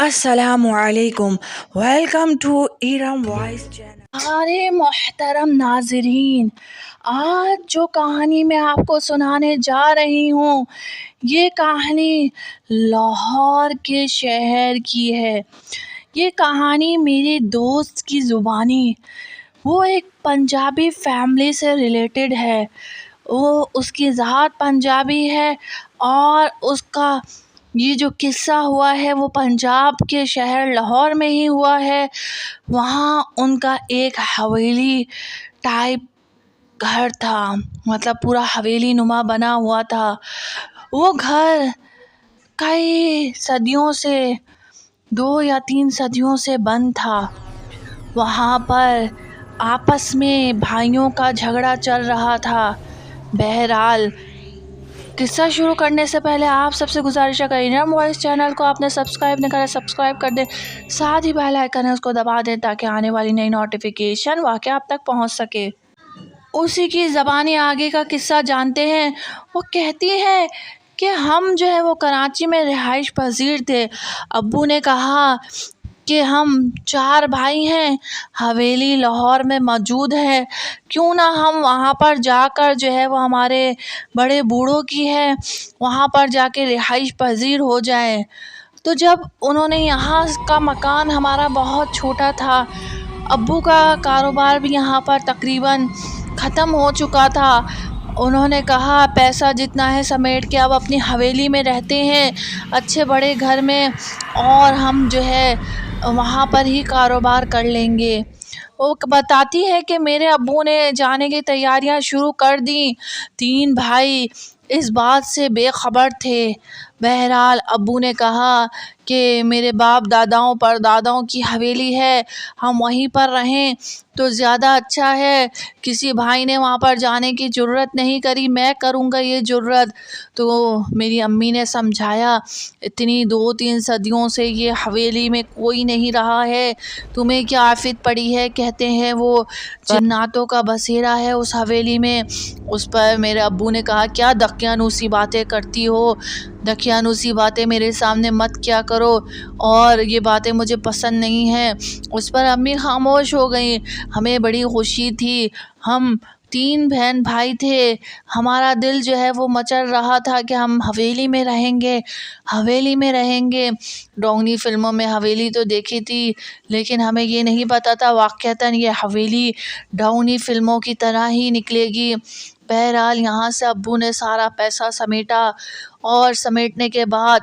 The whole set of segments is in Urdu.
السلام علیکم، welcome to Iram voice channel. ہمارے محترم ناظرین، آج جو کہانی میں آپ کو سنانے جا رہی ہوں یہ کہانی لاہور کے شہر کی ہے۔ یہ کہانی میری دوست کی زبانی، وہ ایک پنجابی فیملی سے ریلیٹڈ ہے۔ اس کی ذات پنجابی ہے اور اس کا یہ جو قصہ ہوا ہے وہ پنجاب کے شہر لاہور میں ہی ہوا ہے۔ وہاں ان کا ایک حویلی ٹائپ گھر تھا، مطلب پورا حویلی نما بنا ہوا تھا۔ وہ گھر کئی صدیوں سے 2 یا 3 صدیوں سے بند تھا۔ وہاں پر آپس میں بھائیوں کا جھگڑا چل رہا تھا۔ بہرحال قصہ شروع کرنے سے پہلے آپ سب سے گزارش ہے کہ ایرم وائس چینل کو آپ نے سبسکرائب نہیں کرا، سبسکرائب کر دیں، ساتھ ہی بیل آئیکن ہے اس کو دبا دیں تاکہ آنے والی نئی نوٹیفیکیشن واقعہ آپ تک پہنچ سکے۔ اسی کی زبانی آگے کا قصہ جانتے ہیں۔ وہ کہتی ہے کہ ہم جو ہے وہ کراچی میں رہائش پذیر تھے۔ ابو نے کہا کہ ہم 4 بھائی ہیں، حویلی لاہور میں موجود ہے، کیوں نہ ہم وہاں پر جا کر جو ہے وہ ہمارے بڑے بوڑھوں کی ہے، وہاں پر جا کے رہائش پذیر ہو جائیں۔ تو جب انہوں نے یہاں کا مکان ہمارا بہت چھوٹا تھا، ابو کا کاروبار بھی یہاں پر تقریباً ختم ہو چکا تھا، انہوں نے کہا پیسہ جتنا ہے سمیٹ کے اب اپنی حویلی میں رہتے ہیں، اچھے بڑے گھر میں، اور ہم جو ہے وہاں پر ہی کاروبار کر لیں گے۔ وہ بتاتی ہے کہ میرے ابو نے جانے کی تیاریاں شروع کر دیں۔ 3 بھائی اس بات سے بے خبر تھے۔ بہرحال ابو نے کہا کہ میرے باپ داداؤں پر داداؤں کی حویلی ہے، ہم وہیں پر رہیں تو زیادہ اچھا ہے۔ کسی بھائی نے وہاں پر جانے کی جرت نہیں کری، میں کروں گا یہ جرت۔ تو میری امی نے سمجھایا اتنی 2-3 صدیوں سے یہ حویلی میں کوئی نہیں رہا ہے، تمہیں کیا آفت پڑی ہے؟ کہتے ہیں وہ جناتوں کا بسیرا ہے اس حویلی میں۔ اس پر میرے ابو نے کہا کیا دقیانوسی باتیں کرتی ہو، دقیانوسی باتیں میرے سامنے مت کیا کرو، اور یہ باتیں مجھے پسند نہیں ہیں۔ اس پر امی خاموش ہو گئیں۔ ہمیں بڑی خوشی تھی، ہم 3 بہن بھائی تھے، ہمارا دل جو ہے وہ مچل رہا تھا کہ ہم حویلی میں رہیں گے، حویلی میں رہیں گے۔ ڈونگی فلموں میں حویلی تو دیکھی تھی لیکن ہمیں یہ نہیں پتا تھا واقعتاً یہ حویلی ڈونگی فلموں کی طرح ہی نکلے گی۔ بہرحال یہاں سے ابو نے سارا پیسہ سمیٹا، اور سمیٹنے کے بعد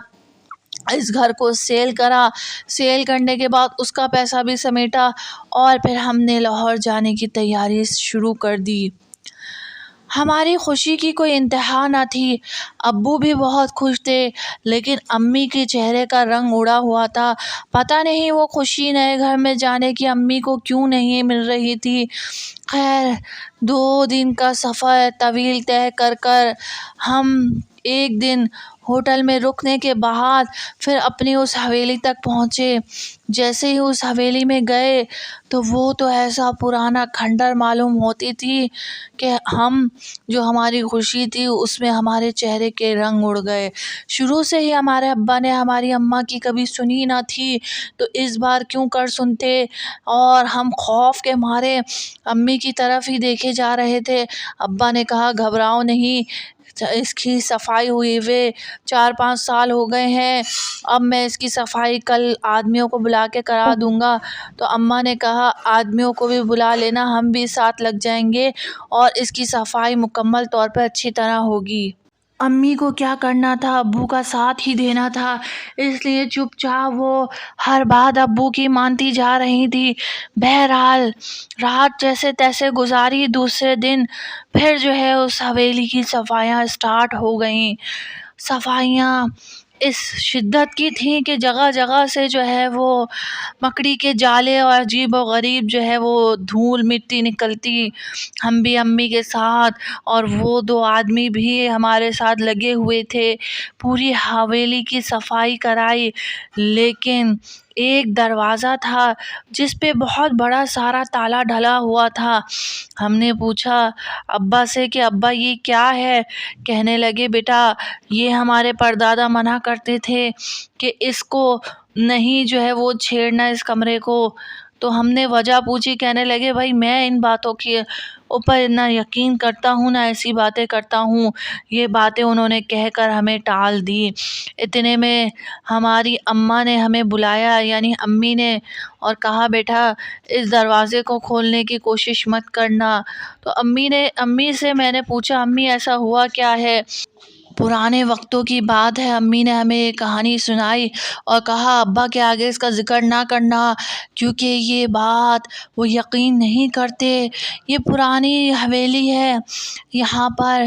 اس گھر کو سیل کرا، سیل کرنے کے بعد اس کا پیسہ بھی سمیٹا، اور پھر ہم نے لاہور جانے کی تیاری شروع کر دی۔ ہماری خوشی کی کوئی انتہا نہ تھی، ابو بھی بہت خوش تھے، لیکن امی کے چہرے کا رنگ اڑا ہوا تھا۔ پتہ نہیں وہ خوشی نئے گھر میں جانے کی امی کو کیوں نہیں مل رہی تھی۔ خیر 2 دن کا سفر طویل طے کر ہم ایک دن ہوٹل میں رکنے کے بعد پھر اپنی اس حویلی تک پہنچے۔ جیسے ہی اس حویلی میں گئے تو وہ تو ایسا پرانا کھنڈر معلوم ہوتی تھی کہ ہم جو ہماری خوشی تھی اس میں ہمارے چہرے کے رنگ اڑ گئے۔ شروع سے ہی ہمارے ابا نے ہماری اماں کی کبھی سنی نہ تھی، تو اس بار کیوں کر سنتے، اور ہم خوف کے مارے امی کی طرف ہی دیکھے جا رہے تھے۔ ابا نے کہا گھبراؤ نہیں، اس کی صفائی ہوئی ہوئے 4-5 سال ہو گئے ہیں، اب میں اس کی صفائی کل آدمیوں کو بلا کے کرا دوں گا۔ تو اماں نے کہا آدمیوں کو بھی بلا لینا، ہم بھی ساتھ لگ جائیں گے اور اس کی صفائی مکمل طور پر اچھی طرح ہوگی۔ امی کو کیا کرنا تھا، ابو کا ساتھ ہی دینا تھا، اس لیے چپ چاپ وہ ہر بات ابو کی مانتی جا رہی تھی۔ بہرحال رات جیسے تیسے گزاری۔ دوسرے دن پھر جو ہے اس حویلی کی صفائیاں اسٹارٹ ہو گئیں۔ صفائیاں اس شدت کی تھیں کہ جگہ جگہ سے جو ہے وہ مکڑی کے جالے اور عجیب و غریب جو ہے وہ دھول مٹی نکلتی۔ ہم بھی امی کے ساتھ اور وہ 2 آدمی بھی ہمارے ساتھ لگے ہوئے تھے، پوری حویلی کی صفائی کرائی، لیکن ایک دروازہ تھا جس پہ بہت بڑا سارا تالا ڈلا ہوا تھا۔ ہم نے پوچھا ابا سے کہ ابا یہ کیا ہے؟ کہنے لگے بیٹا یہ ہمارے پردادا منع کرتے تھے کہ اس کو نہیں جو ہے وہ چھیڑنا اس کمرے کو۔ تو ہم نے وجہ پوچھی، کہنے لگے بھائی میں ان باتوں کے اوپر نہ یقین کرتا ہوں نہ ایسی باتیں کرتا ہوں۔ یہ باتیں انہوں نے کہہ کر ہمیں ٹال دی۔ اتنے میں ہماری اماں نے ہمیں بلایا، یعنی امی نے، اور کہا بیٹا اس دروازے کو کھولنے کی کوشش مت کرنا۔ تو امی سے میں نے پوچھا امی ایسا ہوا کیا ہے؟ پرانے وقتوں کی بات ہے، امی نے ہمیں ایک کہانی سنائی اور کہا ابا کے آگے اس کا ذکر نہ کرنا کیونکہ یہ بات وہ یقین نہیں کرتے۔ یہ پرانی حویلی ہے، یہاں پر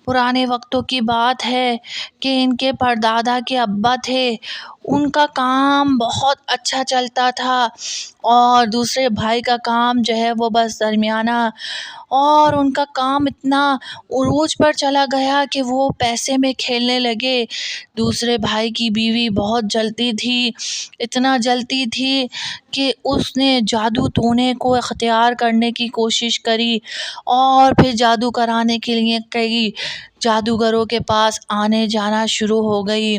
پرانے وقتوں کی بات ہے کہ ان کے پردادا کے ابا تھے، ان کا کام بہت اچھا چلتا تھا اور دوسرے بھائی کا کام جو ہے وہ بس درمیانہ، اور ان کا کام اتنا عروج پر چلا گیا کہ وہ پیسے میں کھیلنے لگے۔ دوسرے بھائی کی بیوی بہت جلتی تھی، اتنا جلتی تھی کہ اس نے جادو ٹونے کو اختیار کرنے کی کوشش کری اور پھر جادو کرانے کے لیے کئی جادوگروں کے پاس آنے جانا شروع ہو گئی۔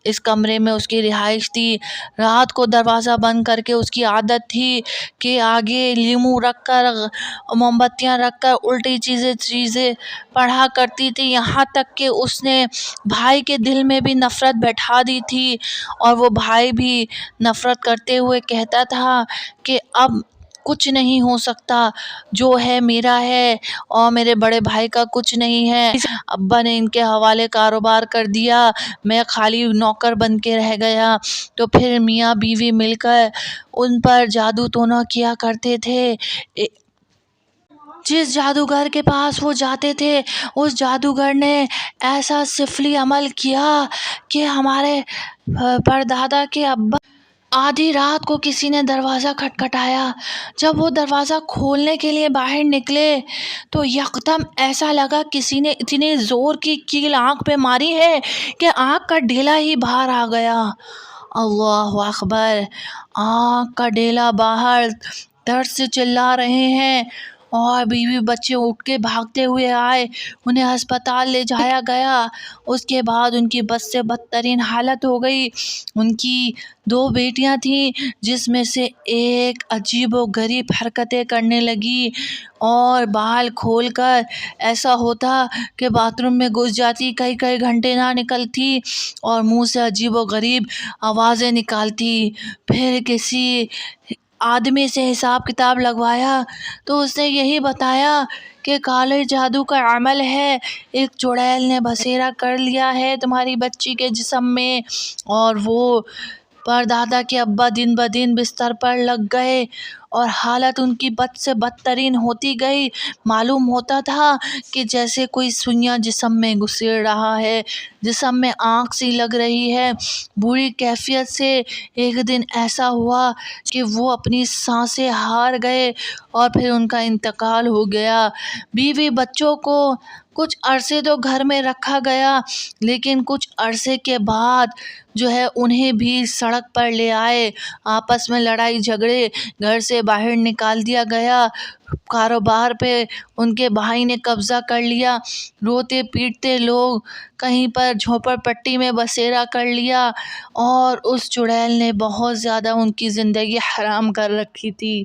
اس کمرے میں اس کی رہائش تھی۔ رات کو دروازہ بند کر کے اس کی عادت تھی کہ آگے لیمو رکھ کر، موم بتیاں رکھ کر الٹی چیزیں پڑھا کرتی تھی، یہاں تک کہ اس نے بھائی کے دل میں بھی نفرت بیٹھا دی تھی اور وہ بھائی بھی نفرت کرتے ہوئے کہتا تھا کہ اب کچھ نہیں ہو سکتا، جو ہے میرا ہے اور میرے بڑے بھائی کا کچھ نہیں ہے۔ ابا نے ان کے حوالے کاروبار کر دیا، میں خالی نوکر بن کے رہ گیا۔ تو پھر میاں بیوی مل کر ان پر جادو ٹونا کیا کرتے تھے۔ جس جادوگر کے پاس وہ جاتے تھے اس جادوگر نے ایسا سفلی عمل کیا کہ ہمارے پردادا کے ابا آدھی رات کو کسی نے دروازہ کھٹکھٹایا۔ جب وہ دروازہ کھولنے کے لیے باہر نکلے تو یکدم ایسا لگا کسی نے اتنی زور کی کیل آنکھ پہ ماری ہے کہ آنکھ کا ڈیلا ہی باہر آ گیا۔ اللہ اکبر! آنکھ کا ڈیلا باہر، درد سے چلا رہے ہیں اور بیوی بچے اٹھ کے بھاگتے ہوئے آئے، انہیں ہسپتال لے جایا گیا۔ اس کے بعد ان کی بد سے بدترین حالت ہو گئی۔ ان کی 2 بیٹیاں تھیں جس میں سے ایک عجیب و غریب حرکتیں کرنے لگی اور بال کھول کر ایسا ہوتا کہ باتھ روم میں گھس جاتی، کئی گھنٹے نہ نکلتی اور منہ سے عجیب و غریب آوازیں نکالتی۔ پھر کسی آدمی سے حساب کتاب لگوایا تو اس نے یہی بتایا کہ کالے جادو کا عمل ہے، ایک چڑیل نے بسیرا کر لیا ہے تمہاری بچی کے جسم میں، اور وہ پردادا کے ابا دن بدن بستر پر لگ گئے اور حالت ان کی بد سے بدترین ہوتی گئی۔ معلوم ہوتا تھا کہ جیسے کوئی سوئیاں جسم میں گھسیڑ رہا ہے، جسم میں آنکھ سی لگ رہی ہے۔ بری کیفیت سے ایک دن ایسا ہوا کہ وہ اپنی سانسیں ہار گئے اور پھر ان کا انتقال ہو گیا۔ بیوی بچوں کو کچھ عرصے تو گھر میں رکھا گیا، لیکن کچھ عرصے کے بعد جو ہے انہیں بھی سڑک پر لے آئے، آپس میں لڑائی جھگڑے، گھر سے باہر نکال دیا گیا، کاروبار پہ ان کے بھائی نے قبضہ کر لیا، روتے پیٹتے لوگ کہیں پر جھوپڑ پٹی میں بسیرا کر لیا، اور اس چڑیل نے بہت زیادہ ان کی زندگی حرام کر رکھی تھی۔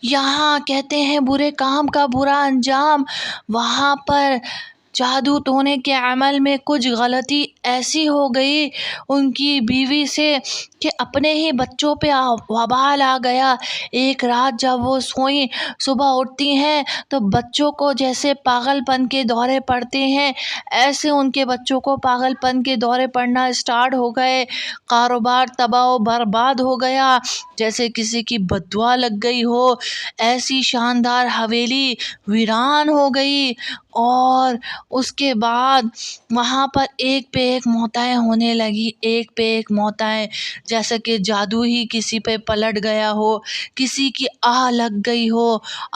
یہاں کہتے ہیں برے کام کا برا انجام، وہاں پر جادو ٹونے کے عمل میں کچھ غلطی ایسی ہو گئی ان کی بیوی سے کہ اپنے ہی بچوں پہ وبال آ گیا۔ ایک رات جب وہ سوئیں، صبح اٹھتی ہیں تو بچوں کو جیسے پاگل پن کے دورے پڑتے ہیں، ایسے ان کے بچوں کو پاگل پن کے دورے پڑنا اسٹارٹ ہو گئے۔ کاروبار تباہ و برباد ہو گیا، جیسے کسی کی بد دعا لگ گئی ہو، ایسی شاندار حویلی ویران ہو گئی۔ اور اس کے بعد وہاں پر ایک پہ ایک موتیں ہونے لگی، ایک پہ ایک موتیں، جیسا کہ جادو ہی کسی پہ پلٹ گیا ہو، کسی کی آہ لگ گئی ہو۔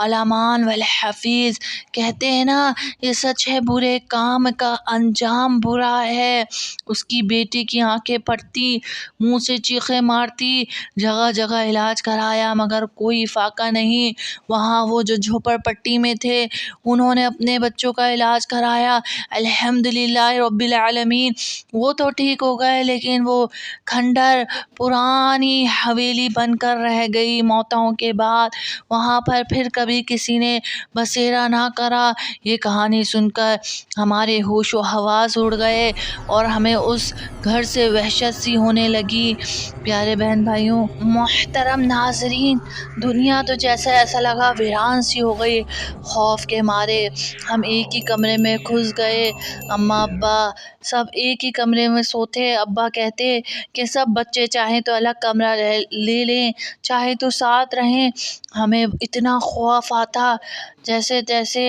علامان والحفیظ کہتے ہیں نا، یہ سچ ہے برے کام کا انجام برا ہے۔ اس کی بیٹی کی آنکھیں پھٹتی، منہ سے چیخیں مارتی، جگہ جگہ علاج کرایا مگر کوئی فائدہ نہیں۔ وہاں وہ جو جھوپڑ پٹی میں تھے انہوں نے اپنے بچوں بچوں کا علاج کرایا، الحمدللہ رب العالمین وہ تو ٹھیک ہو گئے، لیکن وہ کھنڈر پرانی حویلی بن کر رہ گئی موتوں کے بعد، وہاں پر پھر کبھی کسی نے بسیرا نہ کرا۔ یہ کہانی سن کر ہمارے ہوش و حواس اڑ گئے اور ہمیں اس گھر سے وحشت سی ہونے لگی۔ پیارے بہن بھائیوں، محترم ناظرین، دنیا تو جیسا ایسا لگا ویران سی ہو گئی۔ خوف کے مارے ہم ایک ہی کمرے میں گھس گئے، اماں ابا سب ایک ہی کمرے میں سوتے۔ ابا کہتے کہ سب بچے چاہیں تو الگ کمرہ لے لیں، چاہے تو ساتھ رہیں۔ ہمیں اتنا خوف آتا، جیسے تیسے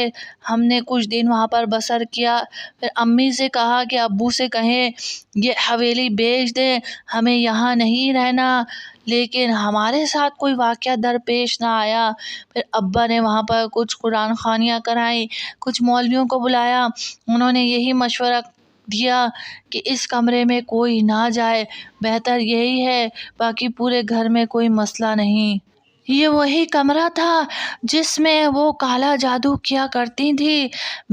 ہم نے کچھ دن وہاں پر بسر کیا۔ پھر امی سے کہا کہ ابو سے کہیں یہ حویلی بیچ دیں، ہمیں یہاں نہیں رہنا، لیکن ہمارے ساتھ کوئی واقعہ درپیش نہ آیا۔ پھر ابا نے وہاں پر کچھ قرآن خوانیاں کرائیں، کچھ مولویوں کو بلایا، انہوں نے یہی مشورہ دیا کہ اس کمرے میں کوئی نہ جائے، بہتر یہی ہے، باقی پورے گھر میں کوئی مسئلہ نہیں۔ یہ وہی کمرہ تھا جس میں وہ کالا جادو کیا کرتی تھی۔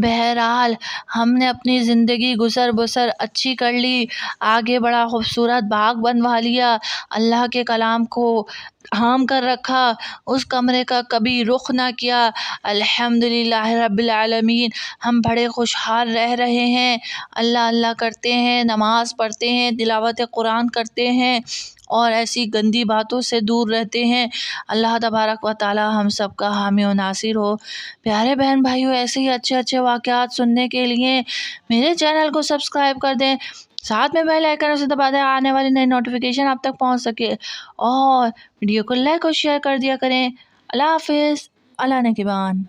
بہرحال ہم نے اپنی زندگی گزر بسر اچھی کر لی، آگے بڑا خوبصورت باغ بنوا لیا، اللہ کے کلام کو تھام کر رکھا، اس کمرے کا کبھی رخ نہ کیا۔ الحمدللہ رب العالمین ہم بڑے خوشحال رہ رہے ہیں، اللہ اللہ کرتے ہیں، نماز پڑھتے ہیں، تلاوت قرآن کرتے ہیں اور ایسی گندی باتوں سے دور رہتے ہیں۔ اللہ تبارک و تعالی ہم سب کا حامی و ناصر ہو۔ پیارے بہن بھائیوں، ایسے ہی اچھے اچھے واقعات سننے کے لیے میرے چینل کو سبسکرائب کر دیں، ساتھ میں بیل آئیکن سے دبا دیں، آنے والی نئی نوٹیفیکیشن آپ تک پہنچ سکے، اور ویڈیو کو لائک اور شیئر کر دیا کریں۔ اللہ حافظ، اللہ نگہبان۔